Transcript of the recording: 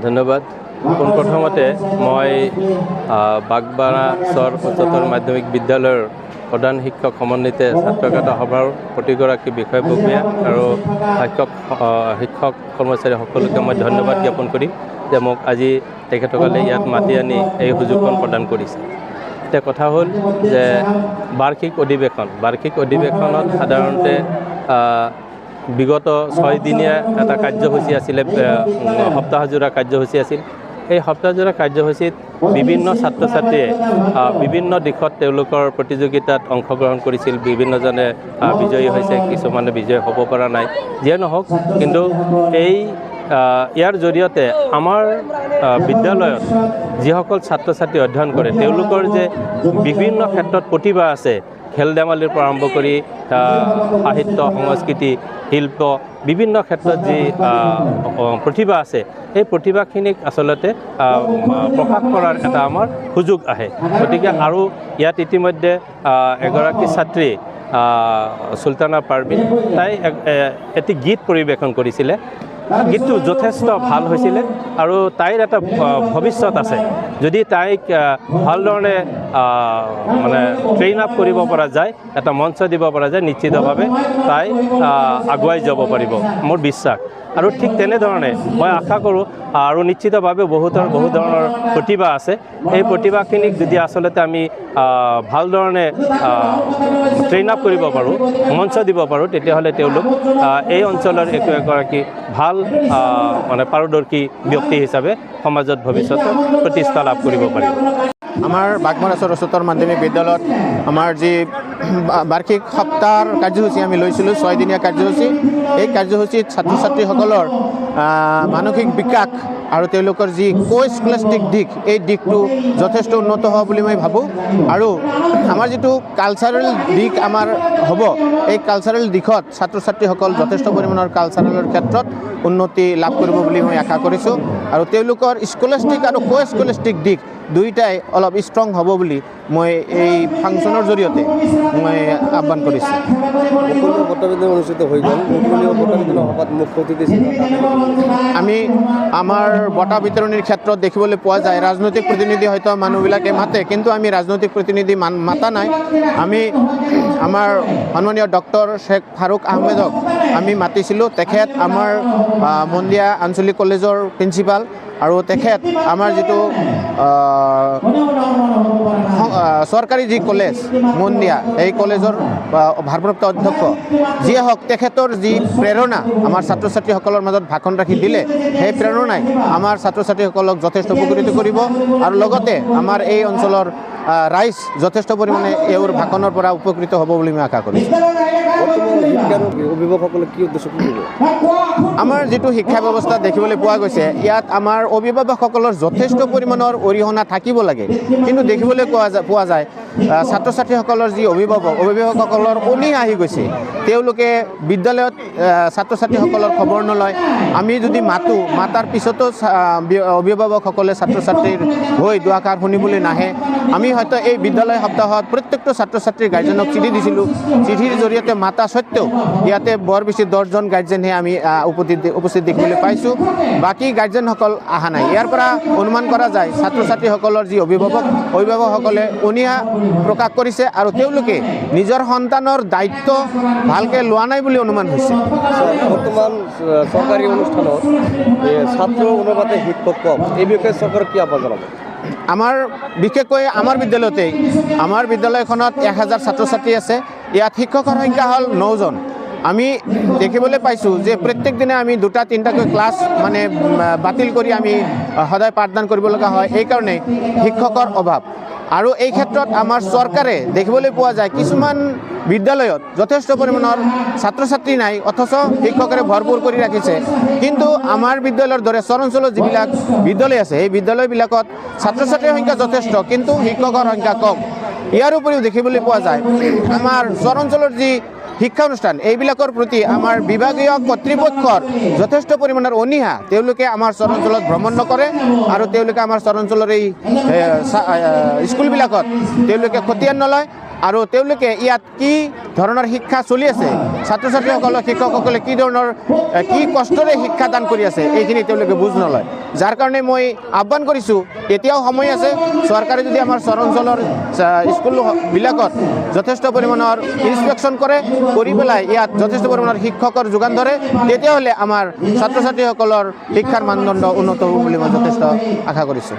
ধন্যবাদ। পোনপ্ৰথমতে মই বাগবাৰা চৰ উচ্চতৰ মাধ্যমিক বিদ্যালয়ৰ প্ৰধান শিক্ষক সমন্বিত ছাত্ৰকতা সভাৰ প্ৰতিগৰাকী বিষয়ববীয়া আৰু শিক্ষক কৰ্মচাৰী সকলোকে মই ধন্যবাদ জ্ঞাপন কৰিম যে মোক আজি তেখেতসকলে ইয়াত মাতি আনি এই সুযোগখন প্ৰদান কৰিছে। এতিয়া কথা হ'ল যে বাৰ্ষিক অধিৱেশনত সাধাৰণতে বিগত 6 দিনীয়া এটা কাৰ্যসূচী আছিলে, সপ্তাহজোৰা কাৰ্যসূচী আছিল। এই সপ্তাহজোৰা কাৰ্যসূচীত বিভিন্ন ছাত্ৰ ছাত্ৰীয়ে বিভিন্ন দিশত তেওঁলোকৰ প্ৰতিযোগিতাত অংশগ্ৰহণ কৰিছিল। বিভিন্নজনে বিজয়ী হৈছে, কিছুমানে বিজয়ী হ'ব পৰা নাই। যিয়ে নহওক, কিন্তু ইয়াৰ জৰিয়তে আমাৰ বিদ্যালয়ত যিসকল ছাত্ৰ ছাত্ৰী অধ্যয়ন কৰে তেওঁলোকৰ যে বিভিন্ন ক্ষেত্ৰত প্ৰতিভা আছে, খেল ধেমালিৰ পৰা আৰম্ভ কৰি সাহিত্য, সংস্কৃতি, শিল্প, বিভিন্ন ক্ষেত্ৰত যি প্ৰতিভা আছে, এই প্ৰতিভাখিনিক আচলতে প্ৰকাশ কৰাৰ এটা আমাৰ সুযোগ আহে। গতিকে আৰু ইয়াত ইতিমধ্যে এগৰাকী ছাত্ৰী চুলতানা পাৰভিন, তাই এটি গীত পৰিৱেশন কৰিছিলে। গীতটো যথেষ্ট ভাল হৈছিলে আৰু তাইৰ এটা ভৱিষ্যত আছে। যদি তাইক ভালধৰণে মানে ট্ৰেইন আপ কৰিব পৰা যায়, এটা মঞ্চ দিব পৰা যায়, নিশ্চিতভাৱে তাই আগুৱাই যাব পাৰিব, মোৰ বিশ্বাস। আৰু ঠিক তেনেধৰণে মই আশা কৰোঁ আৰু নিশ্চিতভাৱে বহু ধৰণৰ প্ৰতিভা আছে। এই প্ৰতিভাখিনিক যদি আচলতে আমি ভালধৰণে ট্ৰেইন আপ কৰিব পাৰোঁ, মঞ্চ দিব পাৰোঁ, তেতিয়াহ'লে তেওঁলোক এই অঞ্চলৰ এগৰাকী ভাল মানে পাৰদৰ্শী ব্যক্তি হিচাপে সমাজত ভৱিষ্যতে প্ৰতিষ্ঠা লাভ কৰিব পাৰিব। আমাৰ বাগমাৰা উচ্চতৰ মাধ্যমিক বিদ্যালয়ত আমাৰ যি বাৰ্ষিক সপ্তাহৰ কাৰ্যসূচী আমি লৈছিলোঁ, 6 দিনীয়া কাৰ্যসূচী। এই কাৰ্যসূচীত ছাত্ৰ ছাত্ৰীসকলৰ মানসিক বিকাশ আৰু তেওঁলোকৰ যি স্কলাষ্টিক দিশ, এই দিশটো যথেষ্ট উন্নত হোৱা বুলি মই ভাবোঁ। আৰু আমাৰ যিটো কালচাৰেল দিশ আমাৰ হ'ব, এই কালচাৰেল দিশত ছাত্ৰ ছাত্ৰীসকল যথেষ্ট পৰিমাণৰ কালচাৰেলৰ ক্ষেত্ৰত উন্নতি লাভ কৰিব বুলি মই আশা কৰিছোঁ। আৰু তেওঁলোকৰ স্কলাষ্টিক আৰু স্কলাষ্টিক দিশ দুয়োটাই অলপ ষ্ট্ৰং হ'ব বুলি মই এই ফাংচনৰ জৰিয়তে মই আহ্বান কৰিছোঁ। অনুষ্ঠিত হৈ গ'ল, আমি আমাৰ বঁটা বিতৰণিৰ ক্ষেত্ৰত দেখিবলৈ পোৱা যায়, ৰাজনৈতিক প্ৰতিনিধি হয়তো মানুহবিলাকে মাতে, কিন্তু আমি ৰাজনৈতিক প্ৰতিনিধি মাতা নাই। আমি আমাৰ সন্মানীয় ডক্টৰ শ্বেখ ফাৰুক আহমেদক আমি মাতিছিলোঁ। তেখেত আমাৰ মন্দিয়া আঞ্চলিক কলেজৰ প্ৰিন্সিপাল আৰু তেখেত আমাৰ যিটো চৰকাৰী যি কলেজ মন্দিয়া, এই কলেজৰ ভাৰপ্ৰাপ্ত অধ্যক্ষ যিয়ে হওক, তেখেতৰ যি প্ৰেৰণা আমাৰ ছাত্ৰ ছাত্ৰীসকলৰ মাজত ভাষণ ৰাখি দিলে, সেই প্ৰেৰণাই আমাৰ ছাত্ৰ ছাত্ৰীসকলক যথেষ্ট উপকৃত কৰিব আৰু লগতে আমাৰ এই অঞ্চলৰ ৰাইজ যথেষ্ট পৰিমাণে এওঁৰ ভাষণৰ পৰা উপকৃত হ'ব বুলি মই আশা কৰিছোঁ। অভিভাৱকসকলে কি উদ্দেশ্য কৰিব? আমাৰ যিটো শিক্ষা ব্যৱস্থা দেখিবলৈ পোৱা গৈছে, ইয়াত আমাৰ অভিভাৱকসকলৰ যথেষ্ট পৰিমাণৰ অৰিহণা থাকিব লাগে, কিন্তু দেখিবলৈ পোৱা যায় ছাত্ৰ ছাত্ৰীসকলৰ যি অভিভাৱকসকলৰ অনীহা আহি গৈছে। তেওঁলোকে বিদ্যালয়ত ছাত্ৰ ছাত্ৰীসকলৰ খবৰ নলয়। আমি যদি মাতাৰ পিছতো অভিভাৱকসকলে ছাত্ৰ ছাত্ৰীৰ হৈ দুআষাৰ শুনিবলৈ নাহে। আমি হয়তো এই বিদ্যালয় সপ্তাহত প্ৰত্যেকটো ছাত্ৰ ছাত্ৰীৰ গাৰ্জেনক চিঠি দিছিলোঁ। চিঠিৰ জৰিয়তে মাতা স্বত্বেও ইয়াতে বৰ বেছি 10জন গাৰ্জেনহে আমি উপস্থিত দেখিবলৈ পাইছোঁ, বাকী গাৰ্জেনসকল অহা নাই। ইয়াৰ পৰা অনুমান কৰা যায় ছাত্ৰ ছাত্ৰীসকলৰ যি অভিভাৱকসকলে অনীহা প্ৰকাশ কৰিছে আৰু তেওঁলোকে নিজৰ সন্তানৰ দায়িত্ব ভালকৈ লোৱা নাই বুলি অনুমান হৈছে। বৰ্তমান চৰকাৰী অনুষ্ঠানত ছাত্ৰ অনুপাতে শিক্ষক কম, এই বিষয়ে চৰকাৰক কি আহ্বান জনাব? বিশেষকৈ আমাৰ বিদ্যালয়খনত 1000 ছাত্ৰ ছাত্ৰী আছে। ইয়াত শিক্ষকৰ সংখ্যা হ'ল 9জন। আমি দেখিবলৈ পাইছোঁ যে প্ৰত্যেক দিনে আমি 2-3টাকৈ ক্লাছ মানে বাতিল কৰি আমি সদায় পাঠদান কৰিব লগা হয়। এইকাৰণে শিক্ষকৰ অভাৱ। আৰু এই ক্ষেত্ৰত আমাৰ চৰকাৰে দেখিবলৈ পোৱা যায় কিছুমান বিদ্যালয়ত যথেষ্ট পৰিমাণৰ ছাত্ৰ ছাত্ৰী নাই, অথচ শিক্ষকৰে ভৰপূৰ কৰি ৰাখিছে। কিন্তু আমাৰ বিদ্যালয়ৰ দৰে চৰ অঞ্চলত যিবিলাক বিদ্যালয় আছে, এই বিদ্যালয়বিলাকত ছাত্ৰ ছাত্ৰীৰ সংখ্যা যথেষ্ট, কিন্তু শিক্ষকৰ সংখ্যা কম। ইয়াৰ উপৰিও দেখিবলৈ পোৱা যায় আমাৰ চৰ অঞ্চলৰ যি শিক্ষা অনুষ্ঠান, এইবিলাকৰ প্ৰতি আমাৰ বিভাগীয় কৰ্তৃপক্ষৰ যথেষ্ট পৰিমাণৰ অনীহা। তেওঁলোকে আমাৰ চৰ অঞ্চলত ভ্ৰমণ নকৰে আৰু তেওঁলোকে আমাৰ চৰ অঞ্চলৰ এই স্কুলবিলাকত তেওঁলোকে খতিয়ান নলয়। আৰু তেওঁলোকে ইয়াত কি ধৰণৰ শিক্ষা চলি আছে, ছাত্ৰ ছাত্ৰীসকলক শিক্ষকসকলে কি ধৰণৰ কি কষ্টৰে শিক্ষাদান কৰি আছে এইখিনি তেওঁলোকে বুজ নলয়। যাৰ কাৰণে মই আহ্বান কৰিছোঁ, এতিয়াও সময় আছে, চৰকাৰে যদি আমাৰ চৰ অঞ্চলৰ স্কুলবিলাকত যথেষ্ট পৰিমাণৰ ইনস্পেকশ্যন কৰি পেলাই ইয়াত যথেষ্ট পৰিমাণৰ শিক্ষকৰ যোগান ধৰে, তেতিয়াহ'লে আমাৰ ছাত্ৰ ছাত্ৰীসকলৰ শিক্ষাৰ মানদণ্ড উন্নত হ'ব বুলি মই যথেষ্ট আশা কৰিছোঁ।